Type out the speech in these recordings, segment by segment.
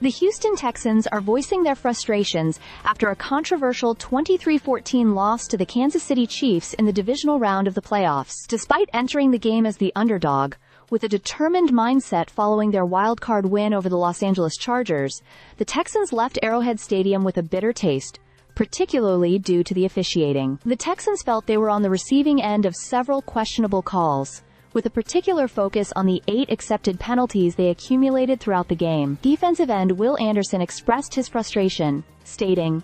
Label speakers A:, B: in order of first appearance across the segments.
A: The Houston Texans are voicing their frustrations after a controversial 23-14 loss to the Kansas City Chiefs in the divisional round of the playoffs. Despite entering the game as the underdog, with a determined mindset following their wild-card win over the Los Angeles Chargers, the Texans left Arrowhead Stadium with a bitter taste, particularly due to the officiating. The Texans felt they were on the receiving end of several questionable calls, with a particular focus on the 8 accepted penalties they accumulated throughout the game. Defensive end Will Anderson expressed his frustration, stating,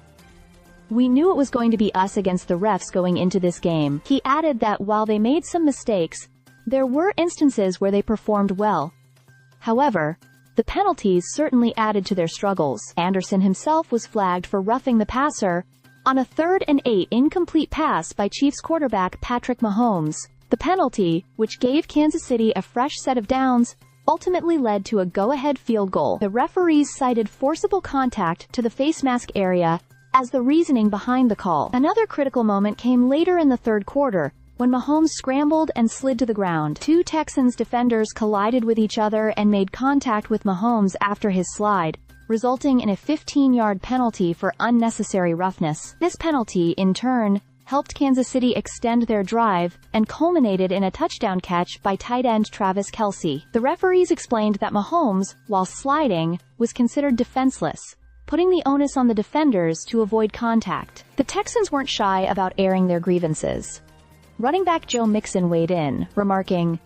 A: "We knew it was going to be us against the refs going into this game." He added that while they made some mistakes, there were instances where they performed well. However, the penalties certainly added to their struggles. Anderson himself was flagged for roughing the passer on a 3rd and 8 incomplete pass by Chiefs quarterback Patrick Mahomes. The penalty, which gave Kansas City a fresh set of downs, ultimately led to a go-ahead field goal. The referees cited forcible contact to the face mask area as the reasoning behind the call. Another critical moment came later in the third quarter, when Mahomes scrambled and slid to the ground. 2 Texans defenders collided with each other and made contact with Mahomes after his slide, resulting in a 15-yard penalty for unnecessary roughness. This penalty, in turn, helped Kansas City extend their drive, and culminated in a touchdown catch by tight end Travis Kelce. The referees explained that Mahomes, while sliding, was considered defenseless, putting the onus on the defenders to avoid contact. The Texans weren't shy about airing their grievances. Running back Joe Mixon weighed in, remarking,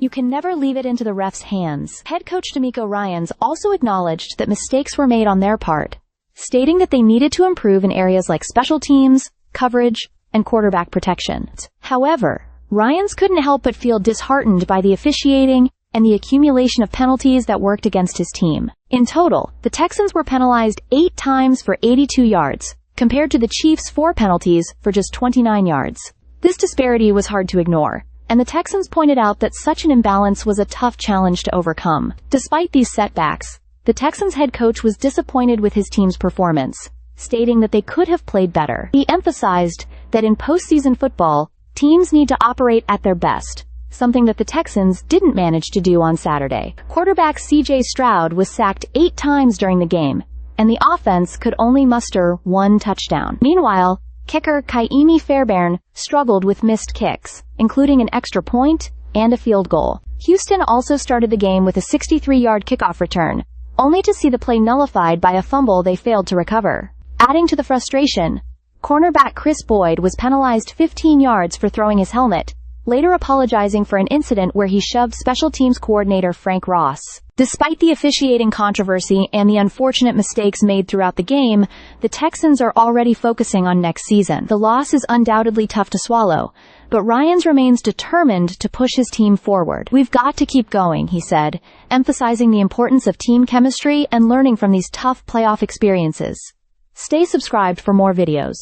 A: "You can never leave it into the refs' hands." Head coach D'Amico Ryans also acknowledged that mistakes were made on their part, stating that they needed to improve in areas like special teams, coverage, and quarterback protection. However, Ryans couldn't help but feel disheartened by the officiating and the accumulation of penalties that worked against his team. In total, the Texans were penalized 8 times for 82 yards, compared to the Chiefs' 4 penalties for just 29 yards. This disparity was hard to ignore, and the Texans pointed out that such an imbalance was a tough challenge to overcome. Despite these setbacks, the Texans head coach was disappointed with his team's performance, stating that they could have played better. He emphasized that in postseason football, teams need to operate at their best, something that the Texans didn't manage to do on Saturday. Quarterback C.J. Stroud was sacked 8 times during the game, and the offense could only muster 1 touchdown. Meanwhile, kicker Kaimi Fairbairn struggled with missed kicks, including an extra point and a field goal. Houston also started the game with a 63-yard kickoff return, only to see the play nullified by a fumble they failed to recover. Adding to the frustration, cornerback Chris Boyd was penalized 15 yards for throwing his helmet, later apologizing for an incident where he shoved special teams coordinator Frank Ross. Despite the officiating controversy and the unfortunate mistakes made throughout the game, the Texans are already focusing on next season. The loss is undoubtedly tough to swallow, but Ryans remains determined to push his team forward. "We've got to keep going," he said, emphasizing the importance of team chemistry and learning from these tough playoff experiences. Stay subscribed for more videos.